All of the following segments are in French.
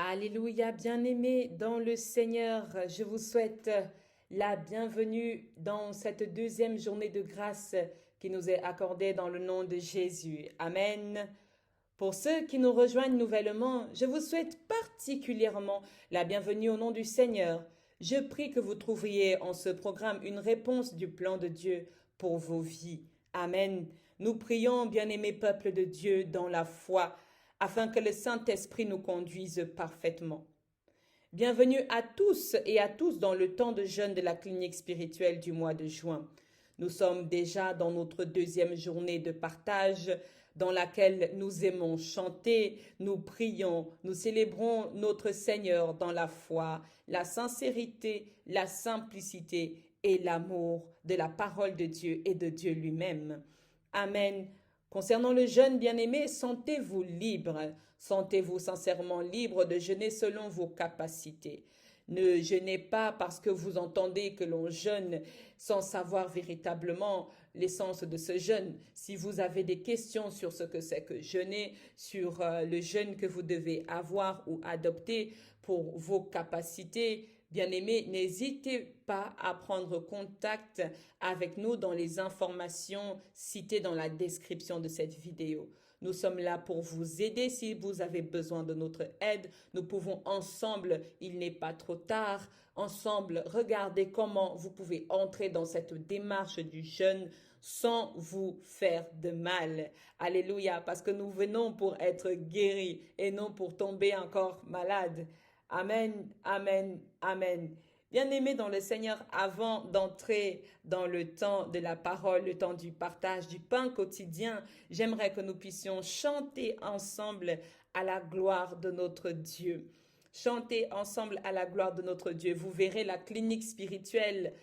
Alléluia, bien-aimés dans le Seigneur, je vous souhaite la bienvenue dans cette deuxième journée de grâce qui nous est accordée dans le nom de Jésus. Amen. Pour ceux qui nous rejoignent nouvellement, je vous souhaite particulièrement la bienvenue au nom du Seigneur. Je prie que vous trouviez en ce programme une réponse du plan de Dieu pour vos vies. Amen. Nous prions, bien-aimés peuple de Dieu, dans la foi, afin que le Saint-Esprit nous conduise parfaitement. Bienvenue à tous et à tous dans le temps de jeûne de la clinique spirituelle du mois de juin. Nous sommes déjà dans notre deuxième journée de partage dans laquelle nous aimons chanter, nous prions, nous célébrons notre Seigneur dans la foi, la sincérité, la simplicité et l'amour de la parole de Dieu et de Dieu lui-même. Amen. Concernant le jeûne bien-aimé, sentez-vous libre, sentez-vous sincèrement libre de jeûner selon vos capacités. Ne jeûnez pas parce que vous entendez que l'on jeûne sans savoir véritablement l'essence de ce jeûne. Si vous avez des questions sur ce que c'est que jeûner, sur le jeûne que vous devez avoir ou adopter pour vos capacités, bien-aimés, n'hésitez pas à prendre contact avec nous dans les informations citées dans la description de cette vidéo. Nous sommes là pour vous aider si vous avez besoin de notre aide. Nous pouvons ensemble, il n'est pas trop tard, ensemble regarder comment vous pouvez entrer dans cette démarche du jeûne sans vous faire de mal. Alléluia, parce que nous venons pour être guéris et non pour tomber encore malades. Amen, amen, amen. Bien-aimés dans le Seigneur, avant d'entrer dans le temps de la parole, le temps du partage du pain quotidien, j'aimerais que nous puissions chanter ensemble à la gloire de notre Dieu. Chanter ensemble à la gloire de notre Dieu. Vous verrez, la clinique spirituelle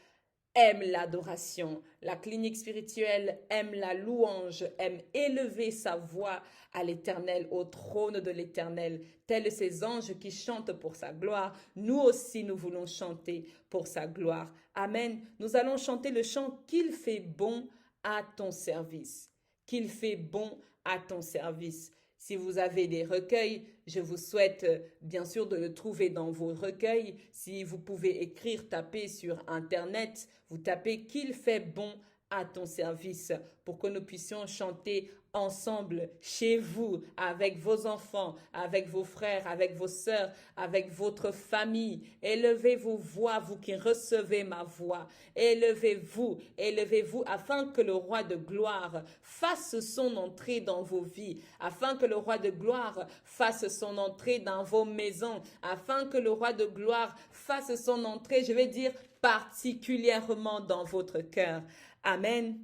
aime l'adoration. La clinique spirituelle aime la louange, aime élever sa voix à l'Éternel, au trône de l'Éternel. Tels ces anges qui chantent pour sa gloire, nous aussi nous voulons chanter pour sa gloire. Amen. Nous allons chanter le chant qu'il fait bon à ton service. Qu'il fait bon à ton service. Si vous avez des recueils, je vous souhaite bien sûr de le trouver dans vos recueils. Si vous pouvez écrire, taper sur Internet, vous tapez qu'il fait bon à ton service pour que nous puissions chanter ensemble chez vous, avec vos enfants, avec vos frères, avec vos sœurs, avec votre famille. Élevez vos voix, vous qui recevez ma voix. Élevez-vous, élevez-vous afin que le roi de gloire fasse son entrée dans vos vies, afin que le roi de gloire fasse son entrée dans vos maisons, afin que le roi de gloire fasse son entrée, je vais dire, particulièrement dans votre cœur. Amen.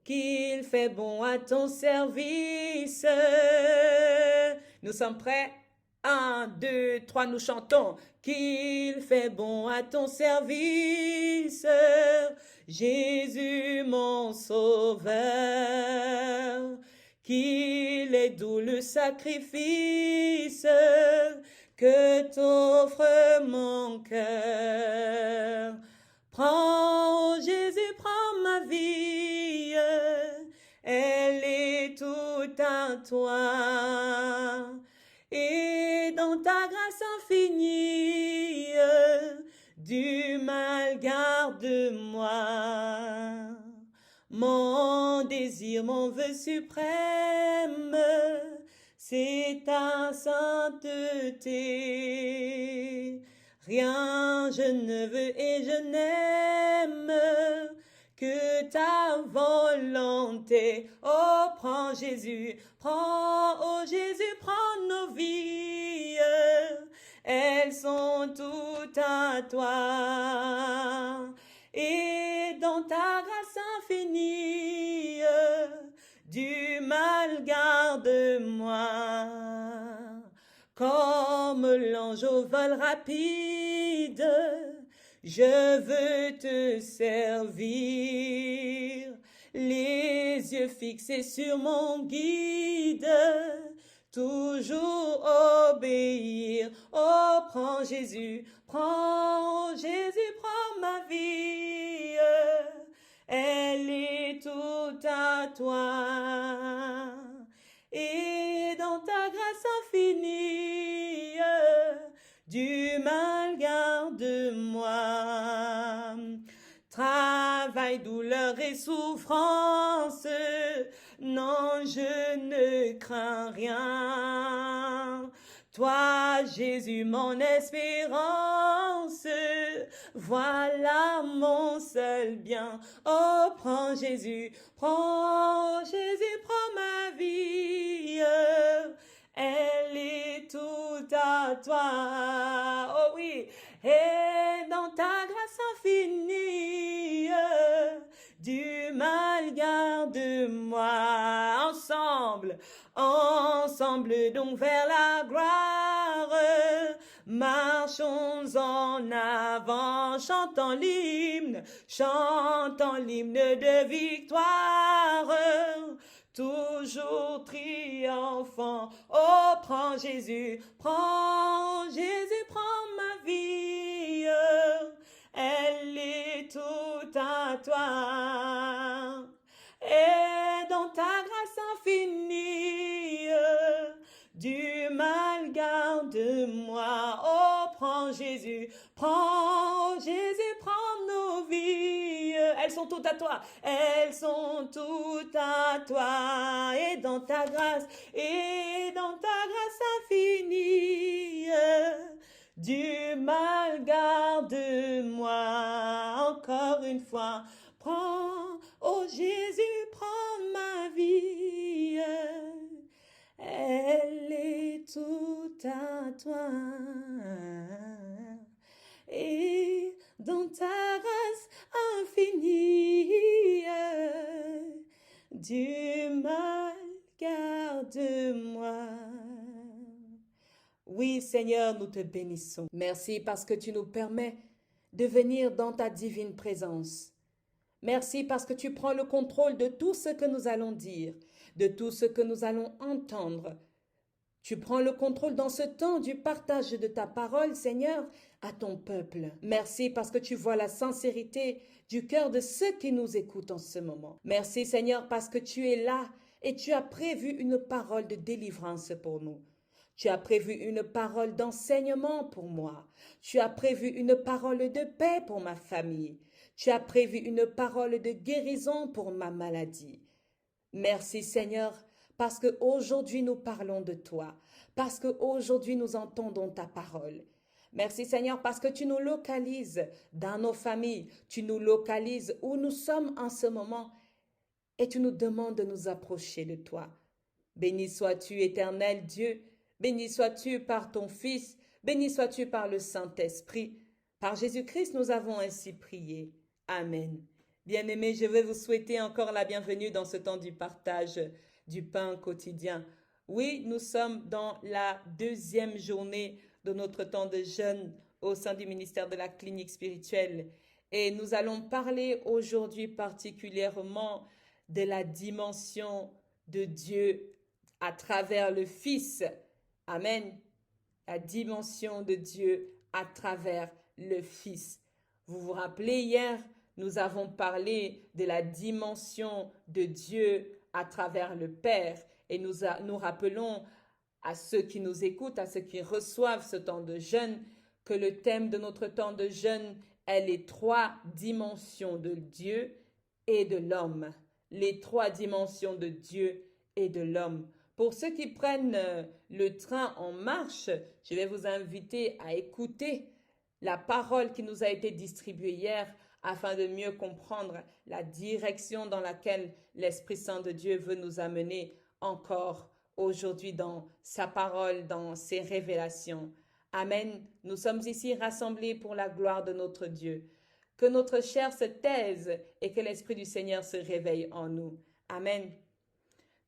Qu'il fait bon à ton service. Nous sommes prêts? 1, 2, 3, nous chantons. Qu'il fait bon à ton service, Jésus mon sauveur. Qu'il est doux le sacrifice que t'offre mon cœur. Prends, Jésus, prends ma vie, elle est toute à toi. Et dans ta grâce infinie, du mal garde-moi. Mon désir, mon vœu suprême, c'est ta sainteté. Rien je ne veux et je n'aime que ta volonté. Oh, prends Jésus, oh Jésus, prends nos vies. Elles sont toutes à toi. Et dans ta grâce infinie, du mal garde-moi. Comme l'ange au vol rapide, je veux te servir. Les yeux fixés sur mon guide, toujours obéir. Oh, prends Jésus, prends ma vie. Elle est toute à toi. Et dans ta grâce infinie, du mal garde-moi. Travail, douleur et souffrance, non, je ne crains rien. Toi, Jésus, mon espérance, voilà mon seul bien. Oh, prends Jésus, prends ma vie. Elle est toute à toi. Oh oui, et dans ta grâce infinie, du mal garde-moi. Ensemble, ensemble donc vers la gloire, marchons en avant, chantant l'hymne de victoire, toujours triomphant. Oh, prends Jésus, prends ma vie, elle est toute à toi. Et dans ta grâce infinie, du mal garde-moi. Oh, prends Jésus, prends nos vies. Elles sont toutes à toi, elles sont toutes à toi. Et dans ta grâce infinie, du mal garde-moi. Encore une fois, prends, oh Jésus, prends ma vie. Elle est toute à toi. Et dans ta grâce infinie, du mal garde-moi. Oui, Seigneur, nous te bénissons. Merci parce que tu nous permets de venir dans ta divine présence. Merci parce que tu prends le contrôle de tout ce que nous allons dire, de tout ce que nous allons entendre. Tu prends le contrôle dans ce temps du partage de ta parole, Seigneur, à ton peuple. Merci parce que tu vois la sincérité du cœur de ceux qui nous écoutent en ce moment. Merci, Seigneur, parce que tu es là et tu as prévu une parole de délivrance pour nous. Tu as prévu une parole d'enseignement pour moi. Tu as prévu une parole de paix pour ma famille. Tu as prévu une parole de guérison pour ma maladie. Merci Seigneur, parce qu'aujourd'hui nous parlons de toi, parce qu'aujourd'hui nous entendons ta parole. Merci Seigneur, parce que tu nous localises dans nos familles, tu nous localises où nous sommes en ce moment et tu nous demandes de nous approcher de toi. Béni sois-tu, éternel Dieu, béni sois-tu par ton Fils, béni sois-tu par le Saint-Esprit. Par Jésus-Christ, nous avons ainsi prié. Amen. Bien-aimés, je veux vous souhaiter encore la bienvenue dans ce temps du partage du pain quotidien. Oui, nous sommes dans la deuxième journée de notre temps de jeûne au sein du ministère de la clinique spirituelle. Et nous allons parler aujourd'hui particulièrement de la dimension de Dieu à travers le Fils. Amen. La dimension de Dieu à travers le Fils. Vous vous rappelez, hier, nous avons parlé de la dimension de Dieu à travers le Père et nous rappelons à ceux qui nous écoutent, à ceux qui reçoivent ce temps de jeûne, que le thème de notre temps de jeûne est les trois dimensions de Dieu et de l'homme. Les trois dimensions de Dieu et de l'homme. Pour ceux qui prennent le train en marche, je vais vous inviter à écouter la parole qui nous a été distribuée hier afin de mieux comprendre la direction dans laquelle l'Esprit Saint de Dieu veut nous amener encore aujourd'hui dans sa parole, dans ses révélations. Amen. Nous sommes ici rassemblés pour la gloire de notre Dieu. Que notre chair se taise et que l'Esprit du Seigneur se réveille en nous. Amen.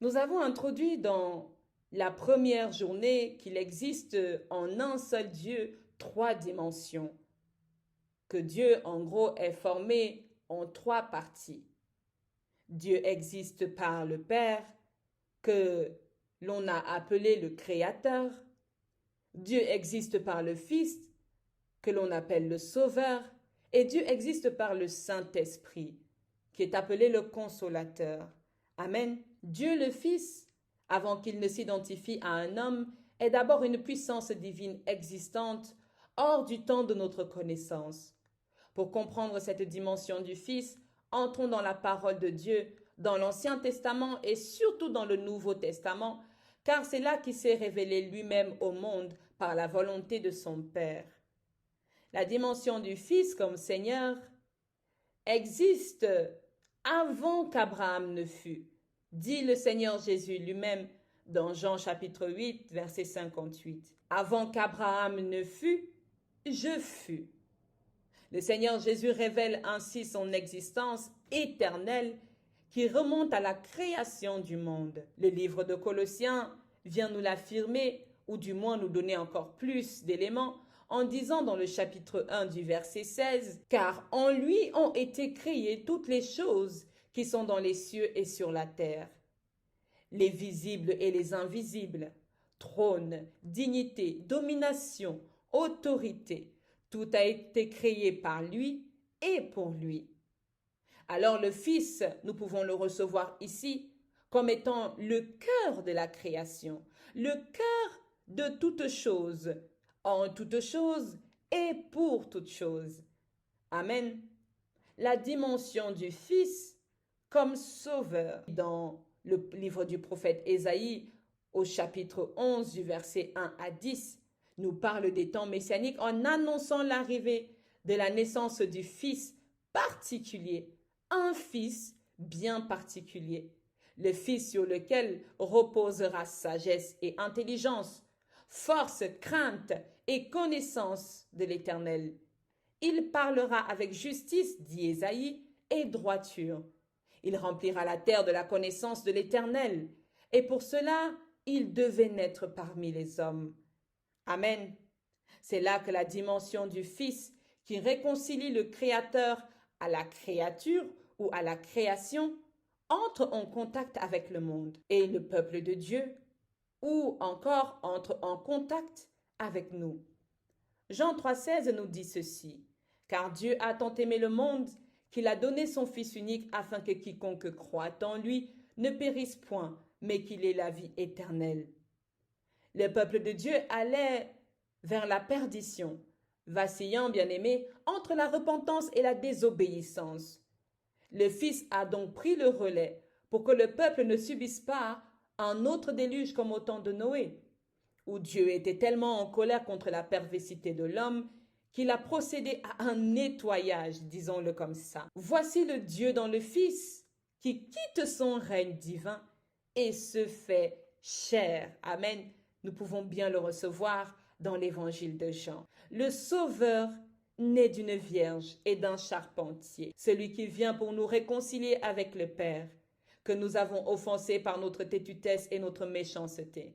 Nous avons introduit dans la première journée qu'il existe en un seul Dieu trois dimensions. Que Dieu, en gros, est formé en trois parties. Dieu existe par le Père, que l'on a appelé le Créateur. Dieu existe par le Fils, que l'on appelle le Sauveur. Et Dieu existe par le Saint-Esprit, qui est appelé le Consolateur. Amen. Dieu le Fils, avant qu'il ne s'identifie à un homme, est d'abord une puissance divine existante hors du temps de notre connaissance. Pour comprendre cette dimension du Fils, entrons dans la parole de Dieu, dans l'Ancien Testament et surtout dans le Nouveau Testament, car c'est là qu'il s'est révélé lui-même au monde par la volonté de son Père. La dimension du Fils comme Seigneur existe avant qu'Abraham ne fût, dit le Seigneur Jésus lui-même dans Jean chapitre 8, verset 58. Avant qu'Abraham ne fût, je fus. Le Seigneur Jésus révèle ainsi son existence éternelle qui remonte à la création du monde. Le livre de Colossiens vient nous l'affirmer, ou du moins nous donner encore plus d'éléments, en disant dans le chapitre 1 du verset 16, « Car en lui ont été créées toutes les choses qui sont dans les cieux et sur la terre, les visibles et les invisibles, trône, dignité, domination, autorité. Tout a été créé par lui et pour lui. » Alors le Fils, nous pouvons le recevoir ici comme étant le cœur de la création, le cœur de toute chose, en toute chose et pour toute chose. Amen. La dimension du Fils comme sauveur. Dans le livre du prophète Ésaïe, au chapitre 11 du verset 1 à 10, nous parle des temps messianiques en annonçant l'arrivée de la naissance du Fils particulier, un Fils bien particulier, le Fils sur lequel reposera sagesse et intelligence, force, crainte et connaissance de l'Éternel. Il parlera avec justice, dit Ésaïe, et droiture. Il remplira la terre de la connaissance de l'Éternel, et pour cela, il devait naître parmi les hommes. Amen. C'est là que la dimension du Fils, qui réconcilie le Créateur à la créature ou à la création, entre en contact avec le monde et le peuple de Dieu, ou encore entre en contact avec nous. Jean 3,16 nous dit ceci, « Car Dieu a tant aimé le monde qu'il a donné son Fils unique afin que quiconque croit en lui ne périsse point, mais qu'il ait la vie éternelle. » Le peuple de Dieu allait vers la perdition, vacillant, bien-aimé, entre la repentance et la désobéissance. Le Fils a donc pris le relais pour que le peuple ne subisse pas un autre déluge comme au temps de Noé, où Dieu était tellement en colère contre la perversité de l'homme qu'il a procédé à un nettoyage, disons-le comme ça. Voici le Dieu dans le Fils qui quitte son règne divin et se fait chair. Amen. Nous pouvons bien le recevoir dans l'évangile de Jean. Le Sauveur né d'une vierge et d'un charpentier, celui qui vient pour nous réconcilier avec le Père, que nous avons offensé par notre têtutesse et notre méchanceté.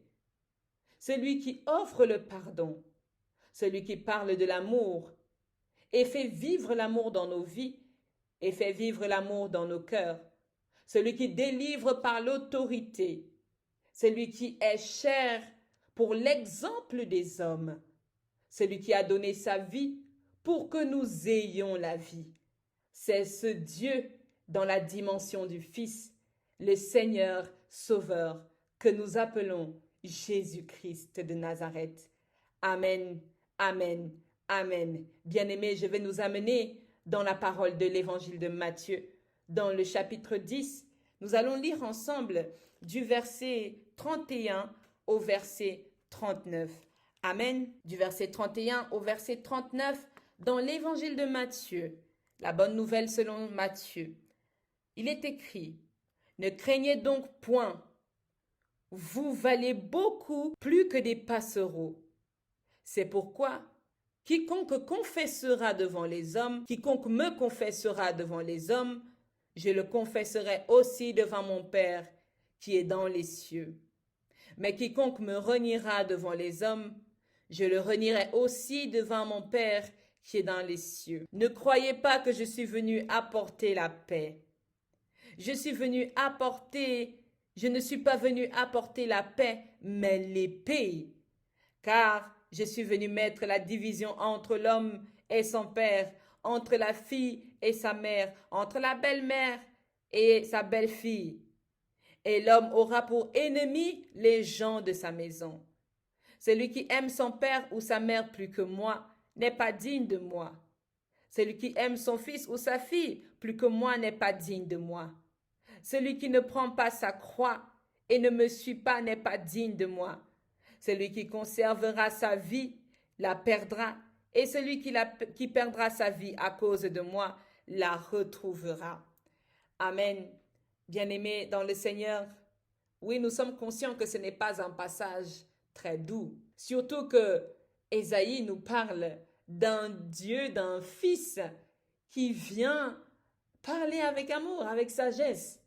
Celui qui offre le pardon, celui qui parle de l'amour et fait vivre l'amour dans nos vies et fait vivre l'amour dans nos cœurs, celui qui délivre par l'autorité, celui qui est cher pour l'exemple des hommes, celui qui a donné sa vie pour que nous ayons la vie. C'est ce Dieu dans la dimension du Fils, le Seigneur Sauveur, que nous appelons Jésus-Christ de Nazareth. Amen, amen, amen. Bien-aimés, je vais nous amener dans la parole de l'évangile de Matthieu. Dans le chapitre 10, nous allons lire ensemble du verset 31 au verset 39. Amen. Du verset 31 au verset 39 dans l'évangile de Matthieu, la bonne nouvelle selon Matthieu. Il est écrit, « Ne craignez donc point, vous valez beaucoup plus que des passereaux. C'est pourquoi quiconque confessera devant les hommes, quiconque me confessera devant les hommes, je le confesserai aussi devant mon Père qui est dans les cieux. Mais quiconque me reniera devant les hommes, je le renierai aussi devant mon Père qui est dans les cieux. Ne croyez pas que je suis venu apporter la paix. Je ne suis pas venu apporter la paix, mais l'épée. Car je suis venu mettre la division entre l'homme et son père, entre la fille et sa mère, entre la belle-mère et sa belle-fille. Et l'homme aura pour ennemi les gens de sa maison. Celui qui aime son père ou sa mère plus que moi n'est pas digne de moi. Celui qui aime son fils ou sa fille plus que moi n'est pas digne de moi. Celui qui ne prend pas sa croix et ne me suit pas n'est pas digne de moi. Celui qui conservera sa vie la perdra, et celui qui perdra sa vie à cause de moi la retrouvera. Amen. Bien-aimés dans le Seigneur, oui, nous sommes conscients que ce n'est pas un passage très doux. Surtout que Ésaïe nous parle d'un Dieu, d'un Fils qui vient parler avec amour, avec sagesse.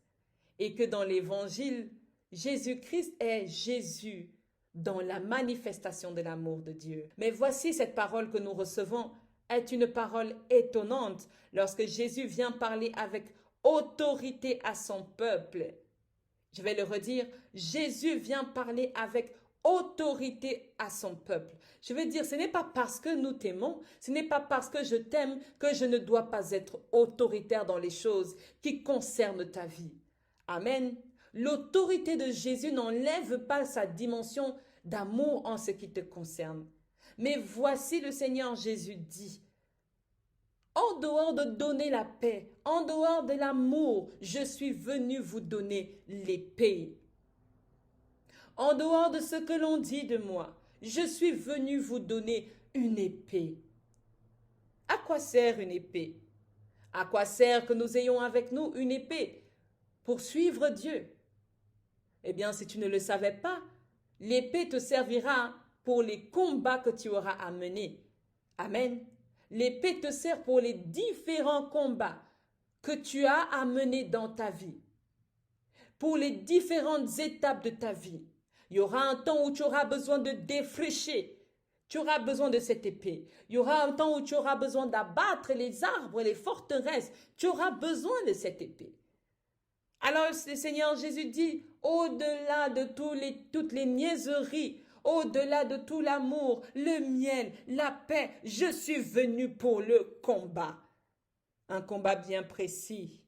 Et que dans l'Évangile, Jésus-Christ est Jésus dans la manifestation de l'amour de Dieu. Mais voici cette parole que nous recevons est une parole étonnante lorsque Jésus vient parler avec autorité à son peuple. Je vais le redire, Jésus vient parler avec autorité à son peuple. Je veux dire, ce n'est pas parce que nous t'aimons, ce n'est pas parce que je t'aime que je ne dois pas être autoritaire dans les choses qui concernent ta vie. Amen. L'autorité de Jésus n'enlève pas sa dimension d'amour en ce qui te concerne. Mais voici le Seigneur Jésus dit, en dehors de donner la paix, en dehors de l'amour, je suis venu vous donner l'épée. En dehors de ce que l'on dit de moi, je suis venu vous donner une épée. À quoi sert une épée? À quoi sert que nous ayons avec nous une épée? Pour suivre Dieu. Eh bien, si tu ne le savais pas, l'épée te servira pour les combats que tu auras à mener. Amen. L'épée te sert pour les différents combats que tu as à mener dans ta vie. Pour les différentes étapes de ta vie. Il y aura un temps où tu auras besoin de défricher. Tu auras besoin de cette épée. Il y aura un temps où tu auras besoin d'abattre les arbres, les forteresses. Tu auras besoin de cette épée. Alors le Seigneur Jésus dit, au-delà de toutes les niaiseries, au-delà de tout l'amour, le miel, la paix, je suis venu pour le combat. Un combat bien précis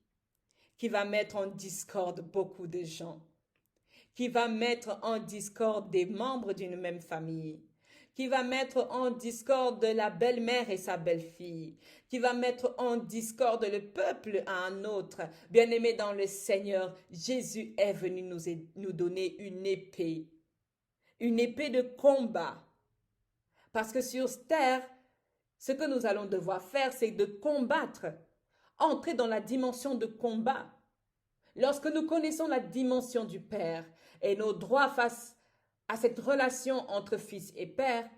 qui va mettre en discorde beaucoup de gens, qui va mettre en discorde des membres d'une même famille, qui va mettre en discorde la belle-mère et sa belle-fille, qui va mettre en discorde le peuple à un autre. Bien-aimés dans le Seigneur, Jésus est venu nous donner une épée de combat. Parce que sur terre, ce que nous allons devoir faire, c'est de combattre, entrer dans la dimension de combat. Lorsque nous connaissons la dimension du Père et nos droits face à cette relation entre fils et père,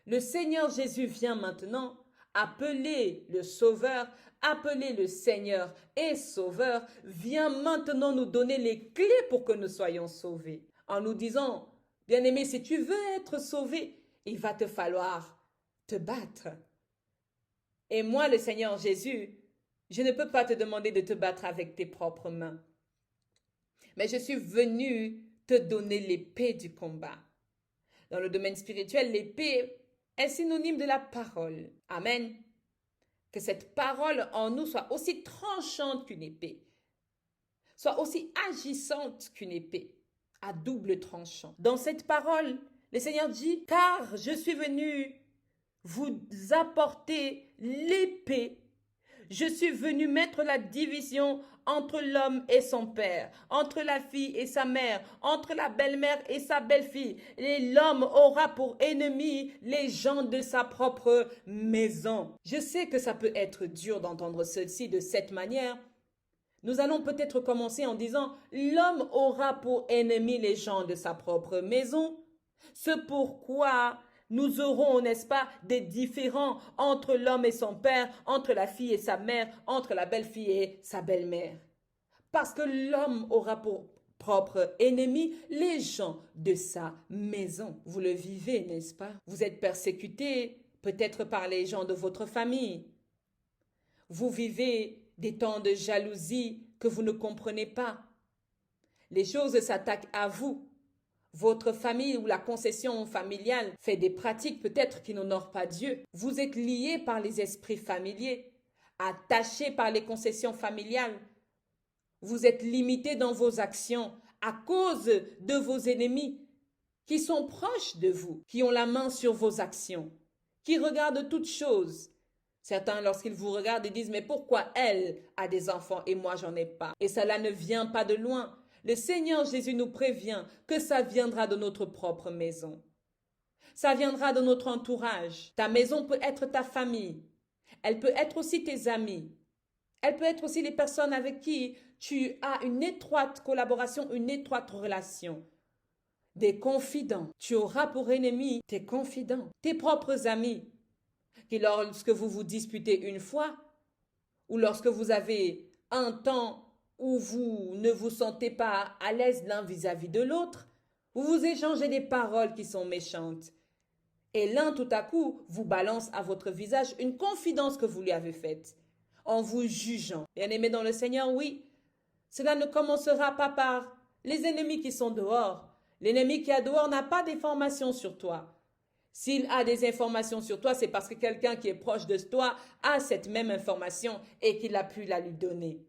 le Seigneur Jésus vient maintenant appeler le Sauveur, appeler le Seigneur et Sauveur, vient maintenant nous donner les clés pour que nous soyons sauvés. En nous disant, bien-aimé, si tu veux être sauvé, il va te falloir te battre. Et moi, le Seigneur Jésus, je ne peux pas te demander de te battre avec tes propres mains. Mais je suis venu te donner l'épée du combat. Dans le domaine spirituel, l'épée est synonyme de la parole. Amen. Que cette parole en nous soit aussi tranchante qu'une épée, soit aussi agissante qu'une épée, à double tranchant. Dans cette parole, le Seigneur dit, car je suis venu vous apporter l'épée. Je suis venu mettre la division entre l'homme et son père, entre la fille et sa mère, entre la belle-mère et sa belle-fille. Et l'homme aura pour ennemi les gens de sa propre maison. Je sais que ça peut être dur d'entendre ceci de cette manière. Nous allons peut-être commencer en disant, l'homme aura pour ennemi les gens de sa propre maison. C'est pourquoi nous aurons, n'est-ce pas, des différends entre l'homme et son père, entre la fille et sa mère, entre la belle-fille et sa belle-mère. Parce que l'homme aura pour propre ennemi les gens de sa maison. Vous le vivez, n'est-ce pas? Vous êtes persécutés peut-être par les gens de votre famille. Vous vivez des temps de jalousie que vous ne comprenez pas. Les choses s'attaquent à vous. Votre famille ou la concession familiale fait des pratiques peut-être qui n'honorent pas Dieu. Vous êtes liés par les esprits familiers, attachés par les concessions familiales. Vous êtes limités dans vos actions à cause de vos ennemis qui sont proches de vous, qui ont la main sur vos actions. qui regarde toutes choses. Certains, lorsqu'ils vous regardent, ils disent, mais pourquoi elle a des enfants et moi j'en ai pas? Et cela ne vient pas de loin. Le Seigneur Jésus nous prévient que ça viendra de notre propre maison. Ça viendra de notre entourage. Ta maison peut être ta famille. Elle peut être aussi tes amis. Elle peut être aussi les personnes avec qui tu as une étroite collaboration, une étroite relation. Des confidents. Tu auras pour ennemis tes confidents, tes propres amis, qui lorsque vous vous disputez une fois, ou lorsque vous avez un temps où vous ne vous sentez pas à l'aise l'un vis-à-vis de l'autre, vous vous échangez des paroles qui sont méchantes. Et l'un tout à coup vous balance à votre visage une confidence que vous lui avez faite, en vous jugeant. Bien-aimé dans le Seigneur, oui, cela ne commencera pas par les ennemis qui sont dehors. L'ennemi qui est dehors n'a pas d'informations sur toi. S'il a des informations sur toi, c'est parce que quelqu'un qui est proche de toi a cette même information et qu'il a pu la lui donner.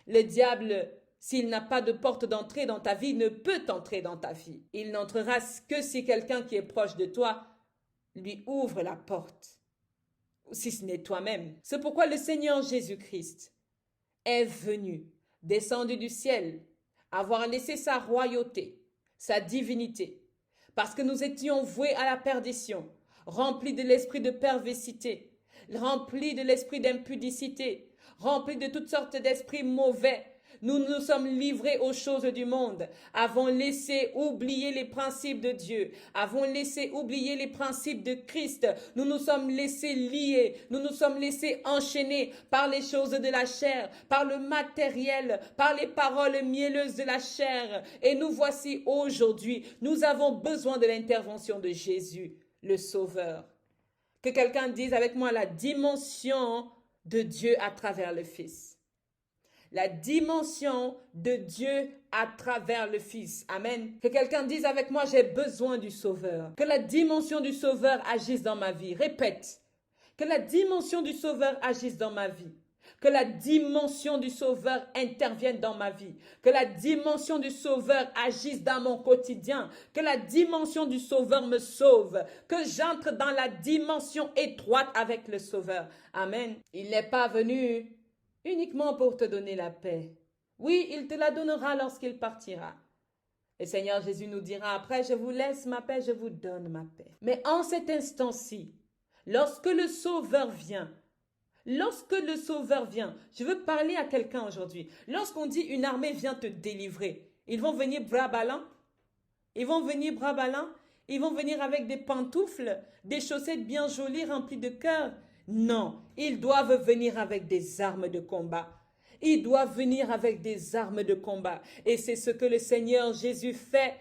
Le diable, s'il n'a pas de porte d'entrée dans ta vie, ne peut entrer dans ta vie. Il n'entrera que si quelqu'un qui est proche de toi lui ouvre la porte, si ce n'est toi-même. C'est pourquoi le Seigneur Jésus-Christ est venu, descendu du ciel, avoir laissé sa royauté, sa divinité, parce que nous étions voués à la perdition, remplis de l'esprit de perversité, remplis de l'esprit d'impudicité, remplis de toutes sortes d'esprits mauvais. Nous nous sommes livrés aux choses du monde, avons laissé oublier les principes de Dieu, avons laissé oublier les principes de Christ. Nous nous sommes laissés lier, nous nous sommes laissés enchaîner par les choses de la chair, par le matériel, par les paroles mielleuses de la chair. Et nous voici aujourd'hui, nous avons besoin de l'intervention de Jésus, le Sauveur. Que quelqu'un dise avec moi la dimension de Dieu à travers le Fils. La dimension de Dieu à travers le Fils. Amen. Que quelqu'un dise avec moi, j'ai besoin du Sauveur. Que la dimension du Sauveur agisse dans ma vie. Répète. Que la dimension du Sauveur agisse dans ma vie. Que la dimension du Sauveur intervienne dans ma vie. Que la dimension du Sauveur agisse dans mon quotidien. Que la dimension du Sauveur me sauve. Que j'entre dans la dimension étroite avec le Sauveur. Amen. Il n'est pas venu uniquement pour te donner la paix. Oui, il te la donnera lorsqu'il partira. Le Seigneur Jésus nous dira après, je vous laisse ma paix, je vous donne ma paix. Mais en cet instant-ci, lorsque le Sauveur vient, je veux parler à quelqu'un aujourd'hui. Lorsqu'on dit une armée vient te délivrer, ils vont venir bras ballants. Ils vont venir avec des pantoufles, des chaussettes bien jolies remplies de cœur. Non, ils doivent venir avec des armes de combat. Ils doivent venir avec des armes de combat. Et c'est ce que le Seigneur Jésus fait.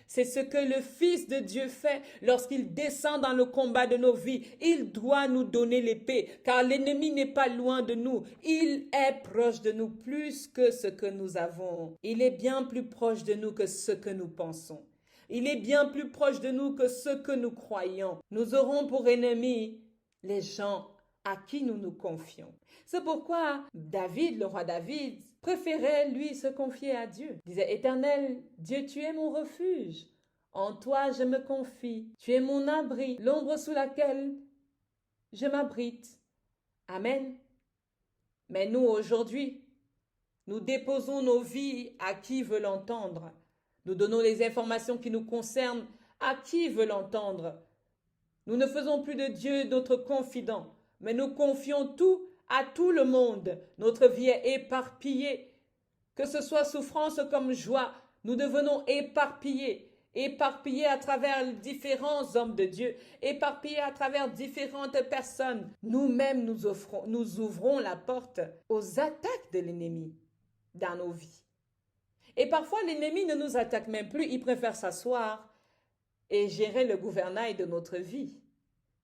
C'est ce que le Fils de Dieu fait lorsqu'il descend dans le combat de nos vies. Il doit nous donner l'épée, car l'ennemi n'est pas loin de nous. Il est proche de nous plus que ce que nous avons. Il est bien plus proche de nous que ce que nous pensons. Il est bien plus proche de nous que ce que nous croyons. Nous aurons pour ennemis les gens à qui nous nous confions. C'est pourquoi David, le roi David, préférait lui se confier à Dieu. Il disait, Éternel, Dieu, tu es mon refuge. En toi je me confie. Tu es mon abri, l'ombre sous laquelle je m'abrite. Amen. Mais nous, aujourd'hui, nous déposons nos vies à qui veut l'entendre. Nous donnons les informations qui nous concernent à qui veut l'entendre. Nous ne faisons plus de Dieu notre confident, mais nous confions tout à tout le monde. Notre vie est éparpillée. Que ce soit souffrance comme joie, nous devenons éparpillés. Éparpillés à travers différents hommes de Dieu, éparpillés à travers différentes personnes. Nous-mêmes, nous ouvrons la porte aux attaques de l'ennemi dans nos vies. Et parfois, l'ennemi ne nous attaque même plus. Il préfère s'asseoir et gérer le gouvernail de notre vie.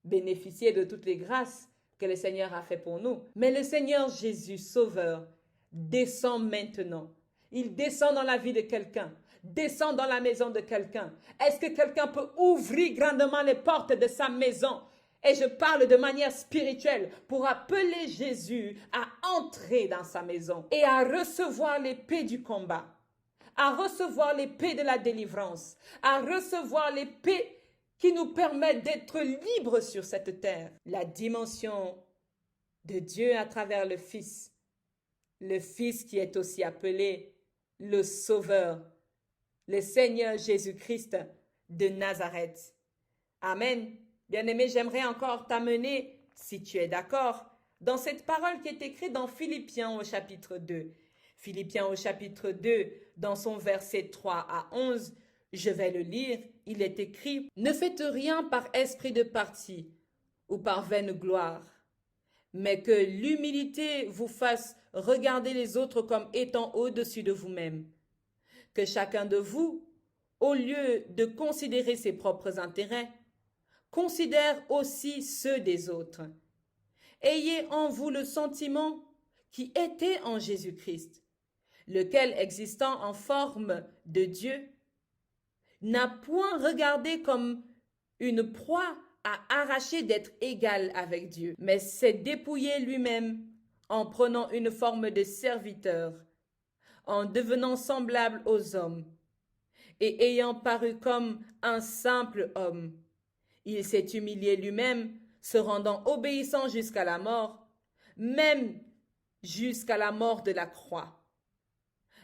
Bénéficier de toutes les grâces que le Seigneur a fait pour nous. Mais le Seigneur Jésus, Sauveur, descend maintenant. Il descend dans la vie de quelqu'un. Descend dans la maison de quelqu'un. Est-ce que quelqu'un peut ouvrir grandement les portes de sa maison? Et je parle de manière spirituelle pour appeler Jésus à entrer dans sa maison et à recevoir l'épée du combat, à recevoir l'épée de la délivrance, à recevoir l'épée qui nous permettent d'être libres sur cette terre. La dimension de Dieu à travers le Fils qui est aussi appelé le Sauveur, le Seigneur Jésus-Christ de Nazareth. Amen. Bien-aimé, j'aimerais encore t'amener, si tu es d'accord, dans cette parole qui est écrite dans Philippiens au chapitre 2. Philippiens au chapitre 2, dans son verset 3 à 11, je vais le lire, il est écrit « Ne faites rien par esprit de parti ou par vaine gloire, mais que l'humilité vous fasse regarder les autres comme étant au-dessus de vous-même. Que chacun de vous, au lieu de considérer ses propres intérêts, considère aussi ceux des autres. Ayez en vous le sentiment qui était en Jésus-Christ, lequel, existant en forme de Dieu, n'a point regardé comme une proie à arracher d'être égal avec Dieu, mais s'est dépouillé lui-même en prenant une forme de serviteur, en devenant semblable aux hommes, et ayant paru comme un simple homme. Il s'est humilié lui-même, se rendant obéissant jusqu'à la mort, même jusqu'à la mort de la croix.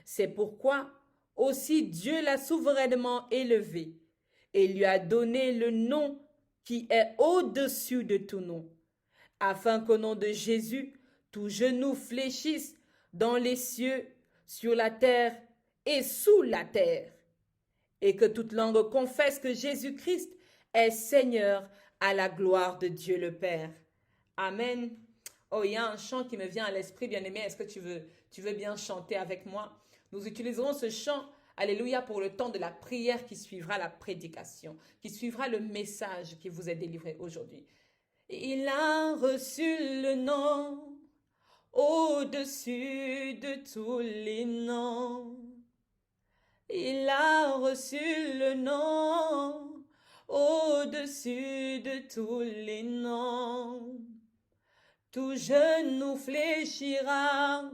C'est pourquoi aussi Dieu l'a souverainement élevé et lui a donné le nom qui est au-dessus de tout nom, afin qu'au nom de Jésus, tout genou fléchisse dans les cieux, sur la terre et sous la terre, et que toute langue confesse que Jésus-Christ est Seigneur à la gloire de Dieu le Père. Amen. Oh, il y a un chant qui me vient à l'esprit, bien-aimé. Est-ce que tu veux bien chanter avec moi? Nous utiliserons ce chant, alléluia, pour le temps de la prière qui suivra la prédication, qui suivra le message qui vous est délivré aujourd'hui. Il a reçu le nom au-dessus de tous les noms. Il a reçu le nom au-dessus de tous les noms. Tout genou fléchira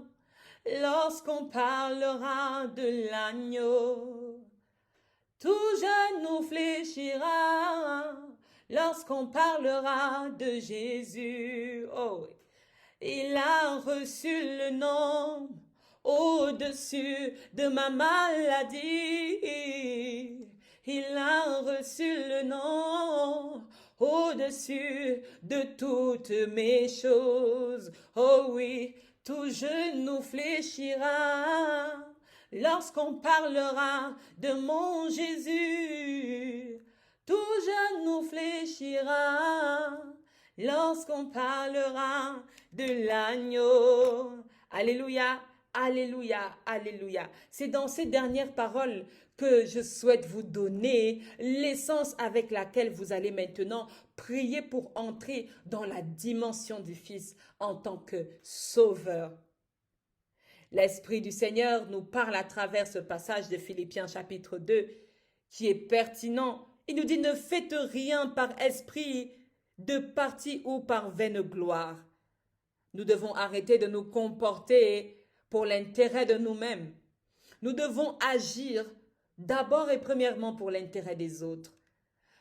lorsqu'on parlera de l'agneau. Tout genou fléchira lorsqu'on parlera de Jésus. Oh oui. Il a reçu le nom au-dessus de ma maladie. Il a reçu le nom au-dessus de toutes mes choses. Oh oui, tout genou fléchira lorsqu'on parlera de mon Jésus. Tout genou fléchira lorsqu'on parlera de l'agneau. Alléluia, alléluia, alléluia. C'est dans ces dernières paroles que je souhaite vous donner l'essence avec laquelle vous allez maintenant prier pour entrer dans la dimension du Fils en tant que Sauveur. L'Esprit du Seigneur nous parle à travers ce passage de Philippiens chapitre 2 qui est pertinent. Il nous dit « Ne faites rien par esprit de parti ou par vaine gloire. » Nous devons arrêter de nous comporter pour l'intérêt de nous-mêmes. Nous devons agir d'abord et premièrement pour l'intérêt des autres.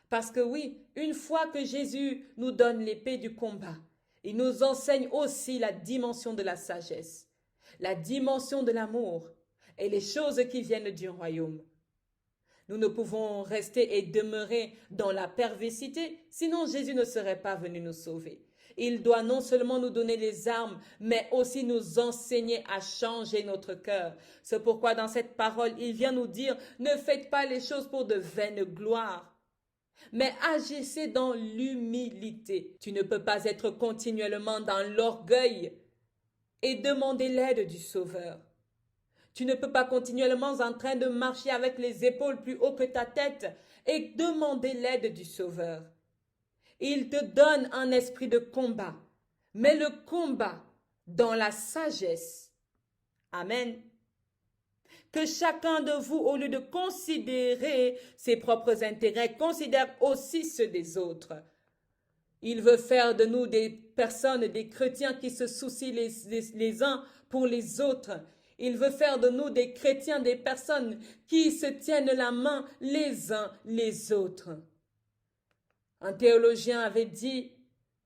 Parce que oui, une fois que Jésus nous donne l'épée du combat, il nous enseigne aussi la dimension de la sagesse, la dimension de l'amour et les choses qui viennent du royaume. Nous ne pouvons rester et demeurer dans la perversité, sinon Jésus ne serait pas venu nous sauver. Il doit non seulement nous donner les armes, mais aussi nous enseigner à changer notre cœur. C'est pourquoi dans cette parole, il vient nous dire, ne faites pas les choses pour de vaines gloires, mais agissez dans l'humilité. Tu ne peux pas être continuellement dans l'orgueil et demander l'aide du Sauveur. Tu ne peux pas continuellement en train de marcher avec les épaules plus haut que ta tête et demander l'aide du Sauveur. Il te donne un esprit de combat, mais le combat dans la sagesse. Amen. Que chacun de vous, au lieu de considérer ses propres intérêts, considère aussi ceux des autres. Il veut faire de nous des personnes, des chrétiens qui se soucient les uns pour les autres. Il veut faire de nous des chrétiens, des personnes qui se tiennent la main les uns les autres. Un théologien avait dit,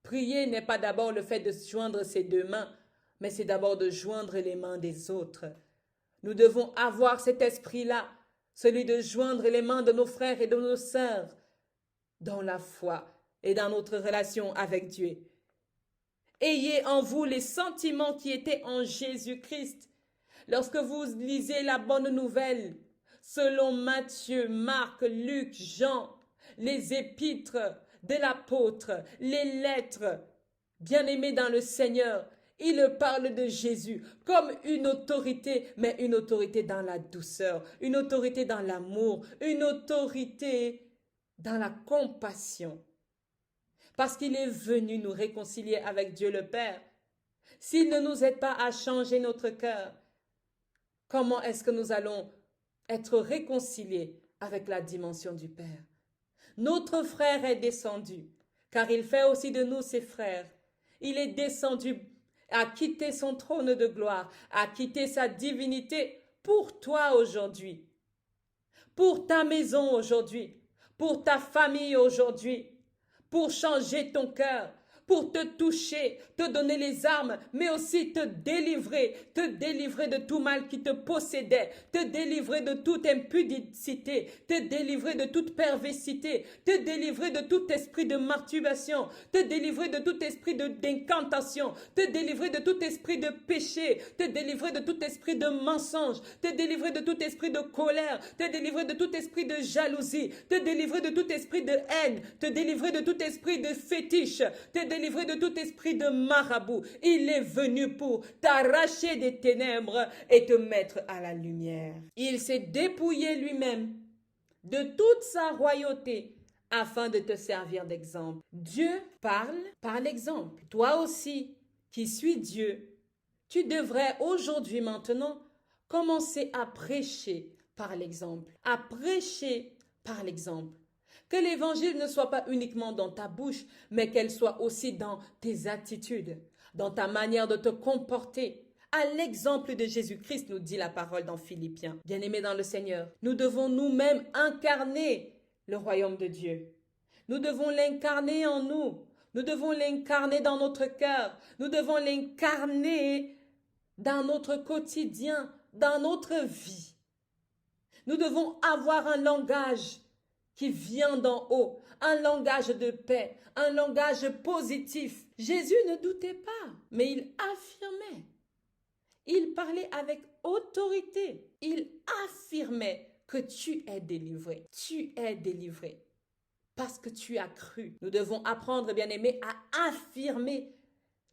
prier n'est pas d'abord le fait de joindre ses deux mains, mais c'est d'abord de joindre les mains des autres. Nous devons avoir cet esprit-là, celui de joindre les mains de nos frères et de nos sœurs dans la foi et dans notre relation avec Dieu. Ayez en vous les sentiments qui étaient en Jésus-Christ. Lorsque vous lisez la bonne nouvelle, selon Matthieu, Marc, Luc, Jean, les épîtres de l'apôtre, les lettres, bien-aimés dans le Seigneur, il parle de Jésus comme une autorité, mais une autorité dans la douceur, une autorité dans l'amour, une autorité dans la compassion. Parce qu'il est venu nous réconcilier avec Dieu le Père. S'il ne nous aide pas à changer notre cœur, comment est-ce que nous allons être réconciliés avec la dimension du Père? Notre frère est descendu, car il fait aussi de nous ses frères. Il est descendu à quitter son trône de gloire, à quitter sa divinité pour toi aujourd'hui, pour ta maison aujourd'hui, pour ta famille aujourd'hui, pour changer ton cœur, pour te toucher, te donner les armes, mais aussi te délivrer de tout mal qui te possédait, te délivrer de toute impudicité, te délivrer de toute perversité, te délivrer de tout esprit de masturbation, te délivrer de tout esprit d'incantation, te délivrer de tout esprit de péché, te délivrer de tout esprit de mensonge, te délivrer de tout esprit de colère, te délivrer de tout esprit de jalousie, te délivrer de tout esprit de haine, te délivrer de tout esprit de fétiche, te délivrer de tout esprit de marabout. Il est venu pour t'arracher des ténèbres et te mettre à la lumière. Il s'est dépouillé lui-même de toute sa royauté afin de te servir d'exemple. Dieu parle par l'exemple. Toi aussi, qui suis Dieu, tu devrais aujourd'hui maintenant commencer à prêcher par l'exemple. À prêcher par l'exemple. Que l'évangile ne soit pas uniquement dans ta bouche, mais qu'elle soit aussi dans tes attitudes, dans ta manière de te comporter. À l'exemple de Jésus-Christ, nous dit la parole dans Philippiens. Bien-aimés dans le Seigneur, nous devons nous-mêmes incarner le royaume de Dieu. Nous devons l'incarner en nous. Nous devons l'incarner dans notre cœur. Nous devons l'incarner dans notre quotidien, dans notre vie. Nous devons avoir un langage qui vient d'en haut, un langage de paix, un langage positif. Jésus ne doutait pas, mais il affirmait. Il parlait avec autorité. Il affirmait que tu es délivré. Tu es délivré parce que tu as cru. Nous devons apprendre, bien-aimés, à affirmer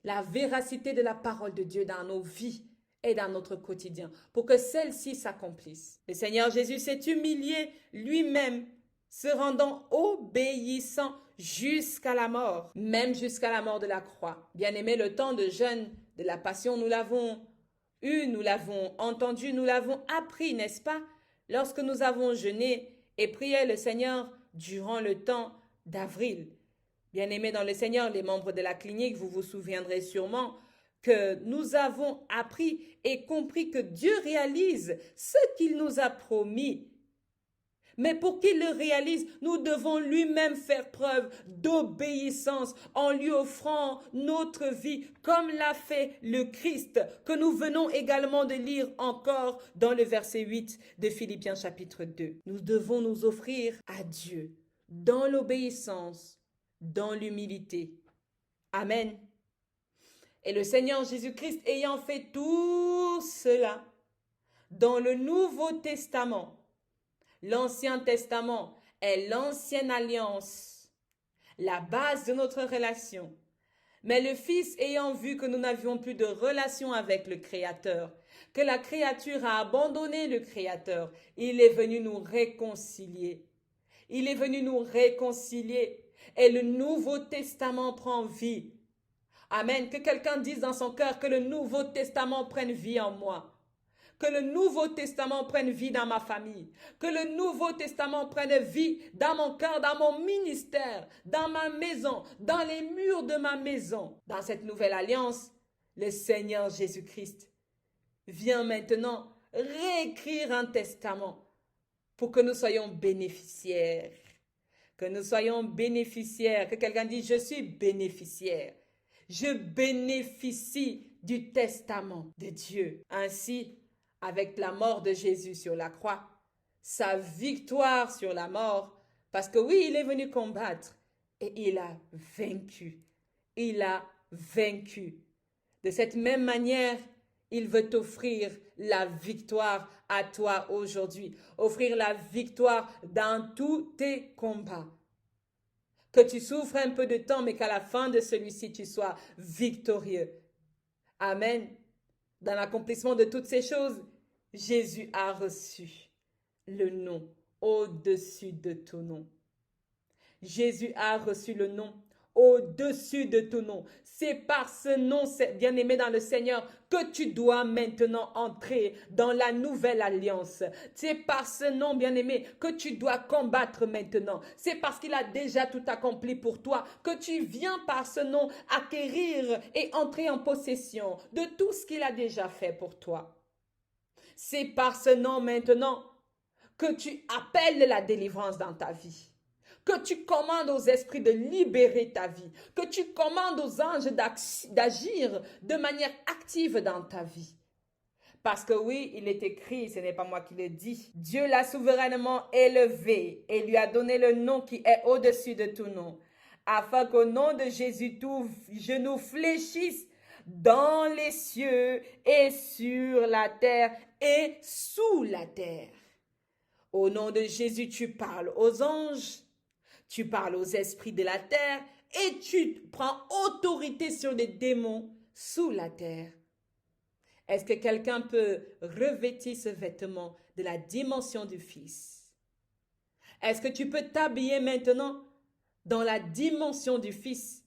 la véracité de la parole de Dieu dans nos vies et dans notre quotidien pour que celle-ci s'accomplisse. Le Seigneur Jésus s'est humilié lui-même, se rendant obéissant jusqu'à la mort, même jusqu'à la mort de la croix. Bien-aimé, le temps de jeûne de la passion, nous l'avons eu, nous l'avons entendu, nous l'avons appris, n'est-ce pas? Lorsque nous avons jeûné et prié le Seigneur durant le temps d'avril. Bien-aimés dans le Seigneur, les membres de la clinique, vous vous souviendrez sûrement que nous avons appris et compris que Dieu réalise ce qu'il nous a promis. Mais pour qu'il le réalise, nous devons lui-même faire preuve d'obéissance en lui offrant notre vie, comme l'a fait le Christ, que nous venons également de lire encore dans le verset 8 de Philippiens chapitre 2. Nous devons nous offrir à Dieu dans l'obéissance, dans l'humilité. Amen. Et le Seigneur Jésus-Christ ayant fait tout cela dans le Nouveau Testament, l'Ancien Testament est l'ancienne alliance, la base de notre relation. Mais le Fils ayant vu que nous n'avions plus de relation avec le Créateur, que la créature a abandonné le Créateur, il est venu nous réconcilier. Il est venu nous réconcilier et le Nouveau Testament prend vie. Amen. Que quelqu'un dise dans son cœur que le Nouveau Testament prenne vie en moi. Que le Nouveau Testament prenne vie dans ma famille. Que le Nouveau Testament prenne vie dans mon cœur, dans mon ministère, dans ma maison, dans les murs de ma maison. Dans cette nouvelle alliance, le Seigneur Jésus-Christ vient maintenant réécrire un testament pour que nous soyons bénéficiaires. Que nous soyons bénéficiaires. Que quelqu'un dise, je suis bénéficiaire. Je bénéficie du testament de Dieu. Ainsi, avec la mort de Jésus sur la croix, sa victoire sur la mort, parce que oui, il est venu combattre et il a vaincu. Il a vaincu. De cette même manière, il veut t'offrir la victoire à toi aujourd'hui. Offrir la victoire dans tous tes combats. Que tu souffres un peu de temps, mais qu'à la fin de celui-ci, tu sois victorieux. Amen. Dans l'accomplissement de toutes ces choses, Jésus a reçu le nom au-dessus de tout nom. Jésus a reçu le nom au-dessus de tout nom. C'est par ce nom, bien-aimé dans le Seigneur, que tu dois maintenant entrer dans la nouvelle alliance. C'est par ce nom, bien-aimé, que tu dois combattre maintenant. C'est parce qu'il a déjà tout accompli pour toi que tu viens par ce nom acquérir et entrer en possession de tout ce qu'il a déjà fait pour toi. C'est par ce nom maintenant que tu appelles la délivrance dans ta vie. Que tu commandes aux esprits de libérer ta vie, que tu commandes aux anges d'agir de manière active dans ta vie. Parce que oui, il est écrit, ce n'est pas moi qui le dis, Dieu l'a souverainement élevé et lui a donné le nom qui est au-dessus de tout nom, afin qu'au nom de Jésus, tout genou fléchisse dans les cieux et sur la terre et sous la terre. Au nom de Jésus, tu parles aux anges. Tu parles aux esprits de la terre et tu prends autorité sur les démons sous la terre. Est-ce que quelqu'un peut revêtir ce vêtement de la dimension du Fils? Est-ce que tu peux t'habiller maintenant dans la dimension du Fils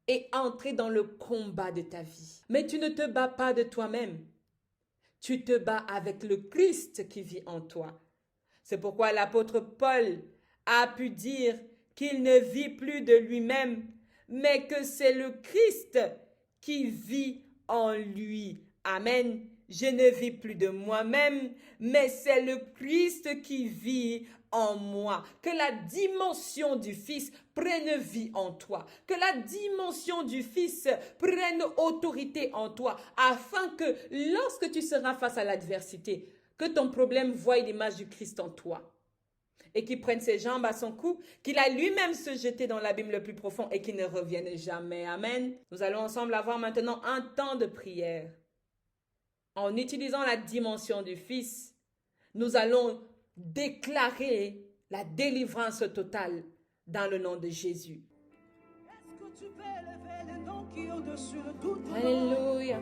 et entrer dans le combat de ta vie? Mais tu ne te bats pas de toi-même. Tu te bats avec le Christ qui vit en toi. C'est pourquoi l'apôtre Paul a pu dire qu'il ne vit plus de lui-même, mais que c'est le Christ qui vit en lui. Amen. Je ne vis plus de moi-même, mais c'est le Christ qui vit en moi. Que la dimension du Fils prenne vie en toi. Que la dimension du Fils prenne autorité en toi, afin que lorsque tu seras face à l'adversité, que ton problème voie l'image du Christ en toi. Et qu'il prenne ses jambes à son cou, qu'il a lui-même se jeter dans l'abîme le plus profond et qu'il ne revienne jamais. Amen. Nous allons ensemble avoir maintenant un temps de prière. En utilisant la dimension du Fils, nous allons déclarer la délivrance totale dans le nom de Jésus. Est-ce que tu peux élever le nom qui est au-dessus de tout nom? Alléluia.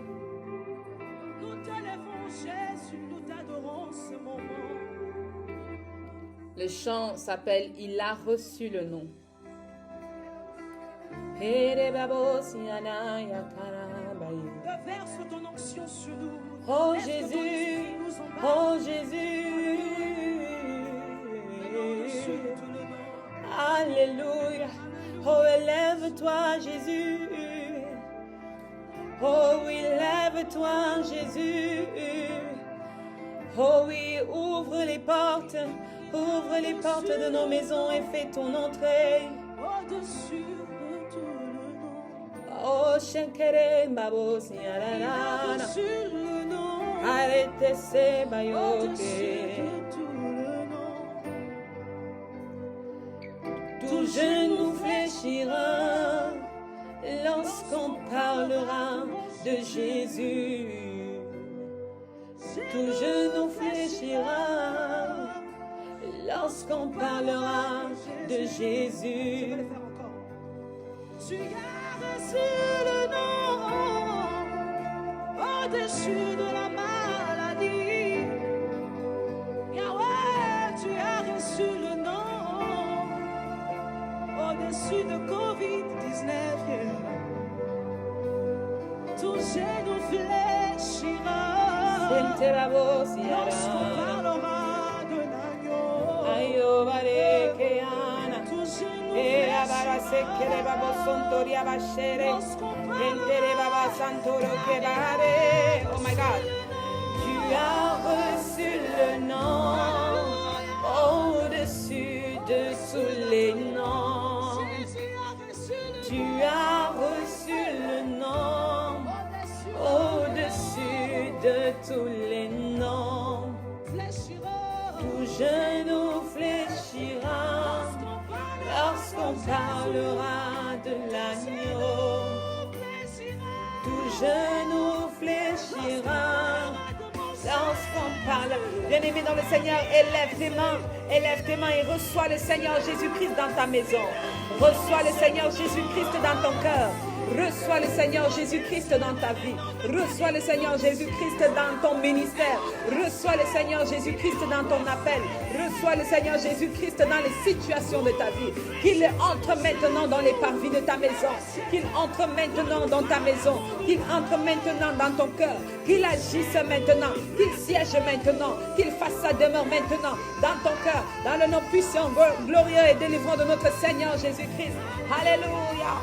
Nous t'élevons Jésus, nous t'adorons ce moment. Le chant s'appelle « Il a reçu le nom ». Déverse ton onction sur nous. Oh Laisse que ton Jésus, esprit nous embarque. oh Jésus. Le nom au-dessus de tout le nom. Alléluia. Oh, élève-toi Jésus. Oh oui, lève-toi Jésus. Oh oui, ouvre les portes de nos maisons et fais ton entrée. Au-dessus de tout le nom. Oh, Shankere Mabo Il a Siarana. reçu le nom. Arrête ces Au-dessus bayotes. de tout le nom. Tout genou fléchira lorsqu'on parlera de Jésus. Tout genou fléchira lorsqu'on parlera de Jésus. Tu as reçu le nom au-dessus de la maladie. Yahweh, tu as reçu le nom au-dessus de Covid-19. Ton genou fléchira lorsqu'on parlera de l'agneau. Ayo barekeana. Ton genou E abara sekere fléchira babo sontoria bashere. lorsqu'on Entere baba santoro kebare. Oh my God. Tu as reçu le nom au-dessus de tous les noms. genou fléchira. Lorsqu'on parle, bien-aimé dans le Seigneur, élève tes mains et reçois le Seigneur Jésus-Christ dans ta maison. Reçois le Seigneur Jésus-Christ dans ton cœur. Reçois le Seigneur Jésus-Christ dans ta vie. Reçois le Seigneur Jésus-Christ dans ton ministère. Reçois le Seigneur Jésus-Christ dans ton appel. Reçois le Seigneur Jésus-Christ dans les situations de ta vie. Qu'il entre maintenant dans les parvis de ta maison. Qu'il entre maintenant dans ta maison. Qu'il entre maintenant dans ton cœur. Qu'il agisse maintenant. Qu'il siège maintenant. Qu'il fasse sa demeure maintenant dans ton cœur. Dans le nom puissant, glorieux et délivrant de notre Seigneur Jésus-Christ. Alléluia.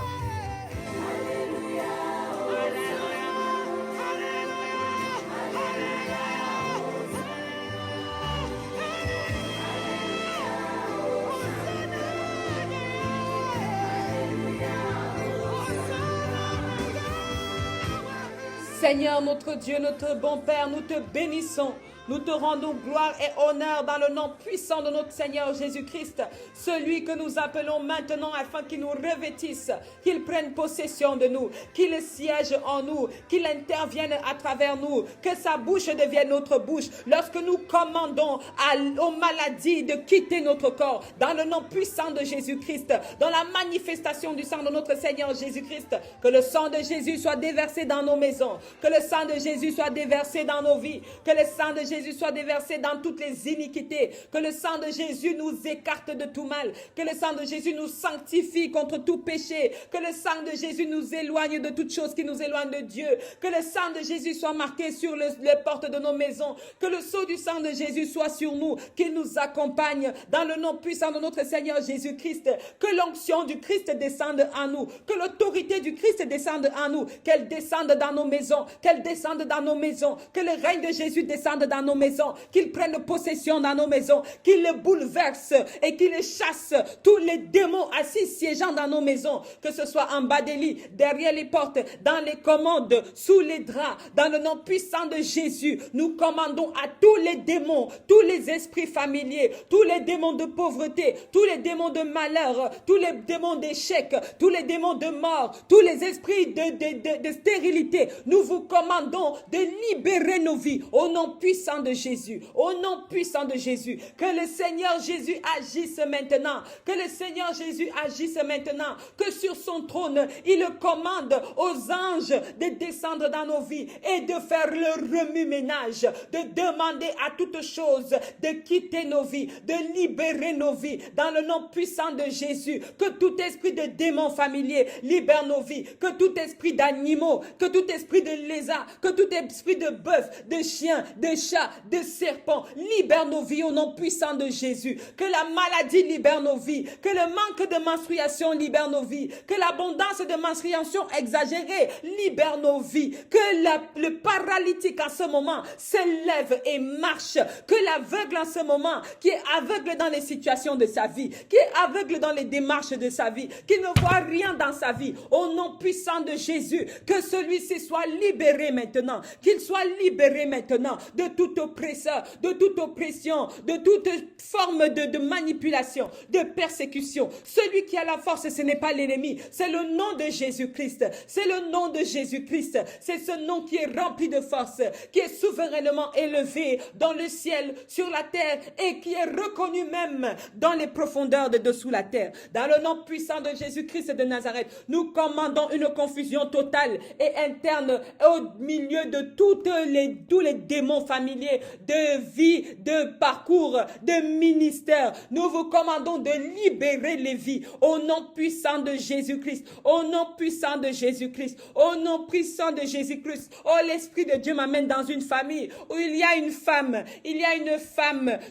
Seigneur, notre Dieu, notre bon Père, nous te bénissons. Nous te rendons gloire et honneur dans le nom puissant de notre Seigneur Jésus-Christ, celui que nous appelons maintenant afin qu'il nous revêtisse, qu'il prenne possession de nous, qu'il siège en nous, qu'il intervienne à travers nous, que sa bouche devienne notre bouche. Lorsque nous commandons aux maladies de quitter notre corps, dans le nom puissant de Jésus-Christ, dans la manifestation du sang de notre Seigneur Jésus-Christ, que le sang de Jésus soit déversé dans nos maisons, que le sang de Jésus soit déversé dans nos vies, que le sang de Jésus soit déversé dans toutes les iniquités, que le sang de Jésus nous écarte de tout mal, que le sang de Jésus nous sanctifie contre tout péché, que le sang de Jésus nous éloigne de toute chose qui nous éloigne de Dieu, que le sang de Jésus soit marqué sur les portes de nos maisons, que le sceau du sang de Jésus soit sur nous, qu'il nous accompagne dans le nom puissant de notre Seigneur Jésus-Christ, que l'onction du Christ descende en nous, que l'autorité du Christ descende en nous, qu'elle descende dans nos maisons, qu'elle descende dans nos maisons, que le règne de Jésus descende dans nos maisons, qu'il prenne possession dans nos maisons, qu'il le bouleverse et qu'il chasse tous les démons assis siégeant dans nos maisons, que ce soit en bas des lits, derrière les portes, dans les commodes, sous les draps, dans le nom puissant de Jésus. Nous commandons à tous les démons, tous les esprits familiers, tous les démons de pauvreté, tous les démons de malheur, tous les démons d'échec, tous les démons de mort, tous les esprits de stérilité. Nous vous commandons de libérer nos vies au nom puissant de Jésus, au nom puissant de Jésus. Que le Seigneur Jésus agisse maintenant, que le Seigneur Jésus agisse maintenant, que sur son trône, il commande aux anges de descendre dans nos vies et de faire le remue-ménage, de demander à toute chose de quitter nos vies, de libérer nos vies dans le nom puissant de Jésus. Que tout esprit de démons familiers libère nos vies, que tout esprit d'animaux, que tout esprit de lézard, que tout esprit de bœuf, de chien, de chat, de serpent libère nos vies au nom puissant de Jésus. Que la maladie libère nos vies, que le manque de menstruation libère nos vies, que l'abondance de menstruation exagérée libère nos vies, que le paralytique en ce moment se lève et marche, que l'aveugle en ce moment, qui est aveugle dans les situations de sa vie, qui est aveugle dans les démarches de sa vie, qui ne voit rien dans sa vie, au nom puissant de Jésus, que celui-ci soit libéré maintenant, qu'il soit libéré maintenant de tout oppresseur, de toute oppression, de toute forme de manipulation, de persécution. Celui qui a la force, ce n'est pas l'ennemi, c'est le nom de Jésus-Christ, c'est le nom de Jésus-Christ, c'est ce nom qui est rempli de force, qui est souverainement élevé dans le ciel, sur la terre et qui est reconnu même dans les profondeurs de dessous la terre. Dans le nom puissant de Jésus-Christ de Nazareth, nous commandons une confusion totale et interne au milieu de tous les démons familiers, de vie, de parcours, de ministère. Nous vous commandons de libérer les vies au nom puissant de Jésus-Christ, au nom puissant de Jésus-Christ, au nom puissant de Jésus-Christ. Oh, l'Esprit de Dieu m'amène dans une famille où il y a une femme,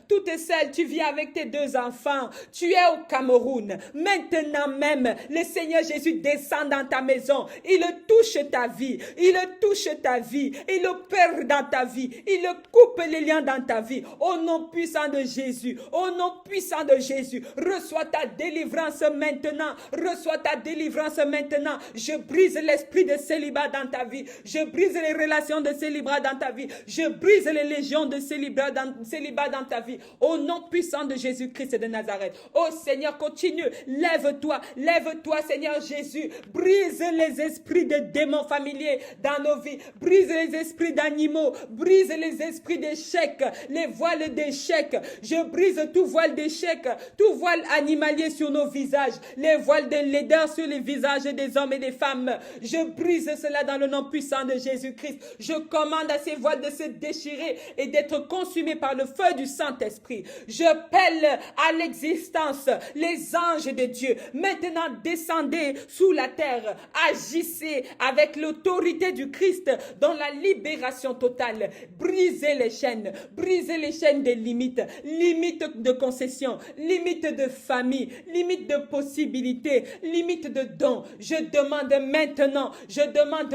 toute seule, tu vis avec tes 2 enfants, tu es au Cameroun. Maintenant même, le Seigneur Jésus descend dans ta maison, il touche ta vie, il touche ta vie, il opère dans ta vie, il coupe les liens dans ta vie. Au nom puissant de Jésus, au nom puissant de Jésus, reçois ta délivrance maintenant. Reçois ta délivrance maintenant. Je brise l'esprit de célibat dans ta vie. Je brise les relations de célibat dans ta vie. Je brise les légions de célibat dans ta vie. Au nom puissant de Jésus-Christ de Nazareth. Oh Seigneur, continue. Lève-toi. Lève-toi, Seigneur Jésus. Brise les esprits de démons familiers dans nos vies. Brise les esprits d'animaux. Brise les esprits d'échec. Les voiles d'échec. Je brise tout voile d'échec. Tout voile animalier sur nos visages. Les voiles de laideur sur les visages des hommes et des femmes. Je brise cela dans le nom puissant de Jésus-Christ. Je commande à ces voiles de se déchirer et d'être consumées par le feu du Saint-Esprit. Je pèle à l'existence les anges de Dieu. Maintenant, descendez sous la terre. Agissez avec l'autorité du Christ dans la libération totale. Brisez les chaînes des limites. Limites de concession, limites de famille, limites de possibilités, limites de dons. Je demande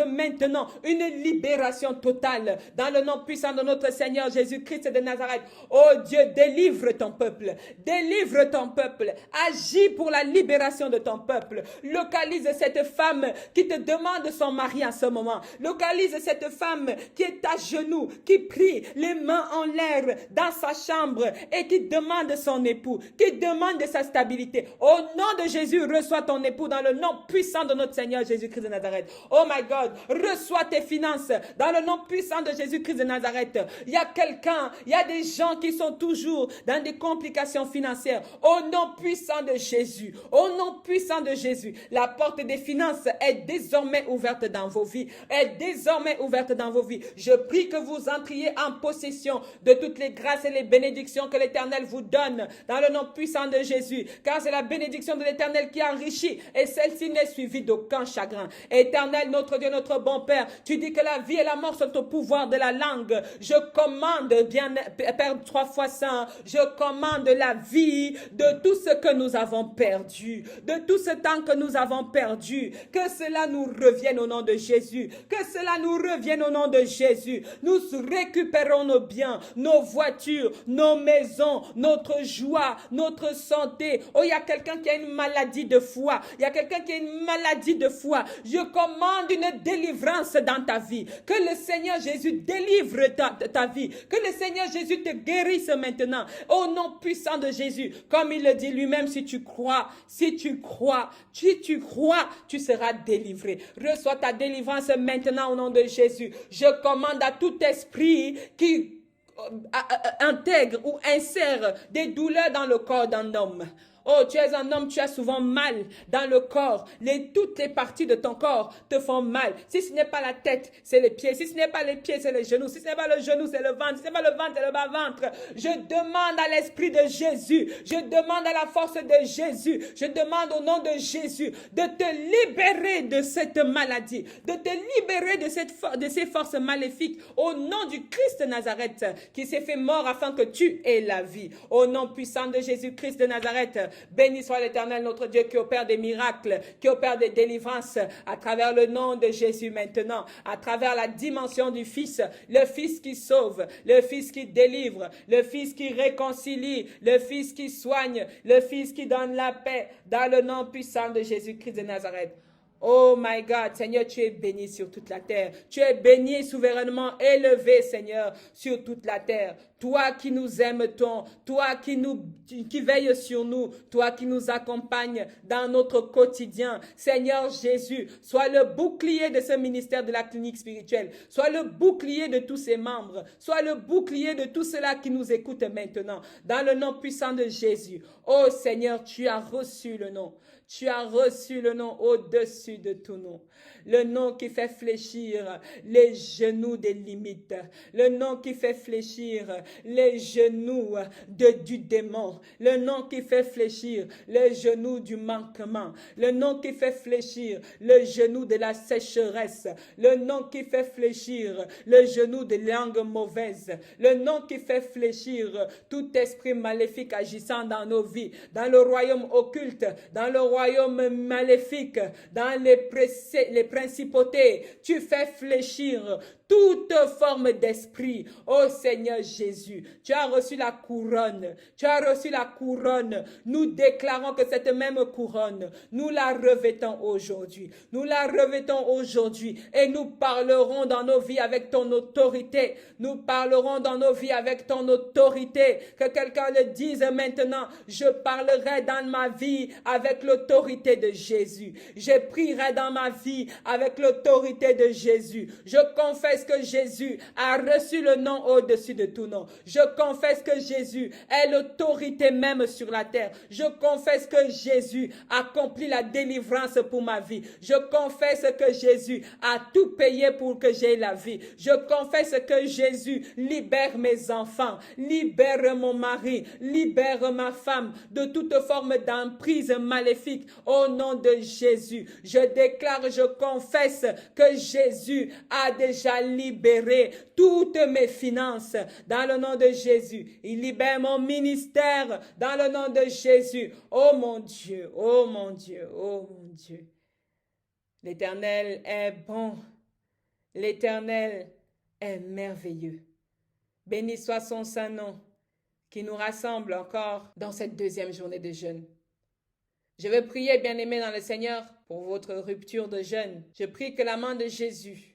maintenant une libération totale dans le nom puissant de notre Seigneur Jésus-Christ de Nazareth. Oh Dieu, délivre ton peuple. Délivre ton peuple. Agis pour la libération de ton peuple. Localise cette femme qui te demande son mari en ce moment. Localise cette femme qui est à genoux, qui prie les mains en l'air dans sa chambre et qui demande son époux, qui demande sa stabilité. Au nom de Jésus, reçois ton époux dans le nom puissant de notre Seigneur Jésus-Christ de Nazareth. Oh my God, reçois tes finances dans le nom puissant de Jésus-Christ de Nazareth. Il y a des gens qui sont toujours dans des complications financières. Au nom puissant de Jésus, au nom puissant de Jésus, la porte des finances est désormais ouverte dans vos vies. Est désormais ouverte dans vos vies. Je prie que vous entriez en possession de toutes les grâces et les bénédictions que l'Éternel vous donne dans le nom puissant de Jésus. Car c'est la bénédiction de l'Éternel qui enrichit et celle-ci n'est suivie d'aucun chagrin. Éternel, notre Dieu, notre bon Père, tu dis que la vie et la mort sont au pouvoir de la langue. Je commande, bien Père 3 fois saint, je commande la vie de tout ce que nous avons perdu, de tout ce temps que nous avons perdu, que cela nous revienne au nom de Jésus, que cela nous revienne au nom de Jésus. Nous récupérons nos biens, nos voitures, nos maisons, notre joie, notre santé. Oh, il y a quelqu'un qui a une maladie de foie. Il y a quelqu'un qui a une maladie de foie. Je commande une délivrance dans ta vie. Que le Seigneur Jésus délivre ta vie. Que le Seigneur Jésus te guérisse maintenant. Au nom puissant de Jésus. Comme il le dit lui-même, si tu crois, tu seras délivré. Reçois ta délivrance maintenant au nom de Jésus. Je commande à tout esprit qui intègre ou insère des douleurs dans le corps d'un homme. Oh, tu es un homme, tu as souvent mal dans le corps. Toutes les parties de ton corps te font mal. Si ce n'est pas la tête, c'est les pieds. Si ce n'est pas les pieds, c'est les genoux. Si ce n'est pas le genou, c'est le ventre. Si ce n'est pas le ventre, c'est le bas-ventre. Je demande à l'Esprit de Jésus. Je demande à la force de Jésus. Je demande au nom de Jésus de te libérer de cette maladie. De te libérer de ces forces maléfiques. Au nom du Christ de Nazareth qui s'est fait mort afin que tu aies la vie. Au nom puissant de Jésus-Christ de Nazareth. Béni soit l'Éternel, notre Dieu, qui opère des miracles, qui opère des délivrances à travers le nom de Jésus maintenant, à travers la dimension du Fils, le Fils qui sauve, le Fils qui délivre, le Fils qui réconcilie, le Fils qui soigne, le Fils qui donne la paix, dans le nom puissant de Jésus-Christ de Nazareth. Oh my God, Seigneur, tu es béni sur toute la terre. Tu es béni souverainement élevé, Seigneur, sur toute la terre. Toi qui nous aimes tant, toi qui veilles sur nous, toi qui nous accompagnes dans notre quotidien. Seigneur Jésus, sois le bouclier de ce ministère de la clinique spirituelle. Sois le bouclier de tous ses membres. Sois le bouclier de tous ceux-là qui nous écoutent maintenant. Dans le nom puissant de Jésus. Oh Seigneur, tu as reçu le nom. Tu as reçu le nom au-dessus de tout nom. Le nom qui fait fléchir les genoux des limites. Le nom qui fait fléchir les genoux du démon. Le nom qui fait fléchir les genoux du manquement. Le nom qui fait fléchir le genou de la sécheresse. Le nom qui fait fléchir le genou des langues mauvaises. Le nom qui fait fléchir tout esprit maléfique agissant dans nos vies, dans le royaume occulte, dans le royaume royaumes maléfiques, dans les principautés. Tu fais fléchir toute forme d'esprit. Oh Seigneur Jésus, tu as reçu la couronne. Tu as reçu la couronne. Nous déclarons que cette même couronne, nous la revêtons aujourd'hui. Nous la revêtons aujourd'hui et nous parlerons dans nos vies avec ton autorité. Nous parlerons dans nos vies avec ton autorité. Que quelqu'un le dise maintenant, je parlerai dans ma vie avec l'autorité de Jésus. Je prierai dans ma vie avec l'autorité de Jésus. Je confesse que Jésus a reçu le nom au-dessus de tout nom. Je confesse que Jésus est l'autorité même sur la terre. Je confesse que Jésus accomplit la délivrance pour ma vie. Je confesse que Jésus a tout payé pour que j'aie la vie. Je confesse que Jésus libère mes enfants, libère mon mari, libère ma femme de toute forme d'emprise maléfique au nom de Jésus. Je déclare, je confesse que Jésus a déjà libéré toutes mes finances dans le nom de Jésus. Il libère mon ministère dans le nom de Jésus. Oh mon Dieu, oh mon Dieu, oh mon Dieu. L'Éternel est bon. L'Éternel est merveilleux. Béni soit son saint nom qui nous rassemble encore dans cette deuxième journée de jeûne. Je veux prier, bien-aimés dans le Seigneur, pour votre rupture de jeûne. Je prie que la main de Jésus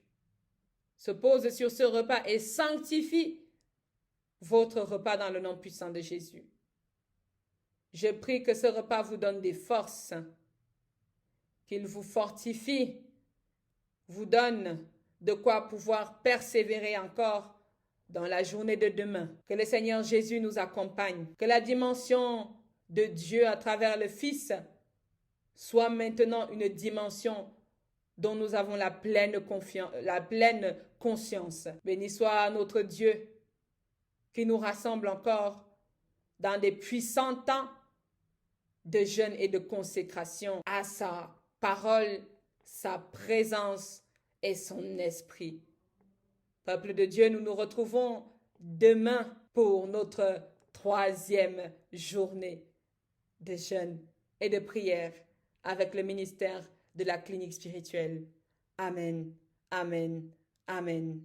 se pose sur ce repas et sanctifie votre repas dans le nom puissant de Jésus. Je prie que ce repas vous donne des forces, qu'il vous fortifie, vous donne de quoi pouvoir persévérer encore dans la journée de demain. Que le Seigneur Jésus nous accompagne, que la dimension de Dieu à travers le Fils soit maintenant une dimension dont nous avons la pleine conscience. Béni soit notre Dieu qui nous rassemble encore dans des puissants temps de jeûne et de consécration à sa parole, sa présence et son esprit. Peuple de Dieu, nous nous retrouvons demain pour notre troisième journée de jeûne et de prière avec le ministère de la clinique spirituelle. Amen, amen, amen.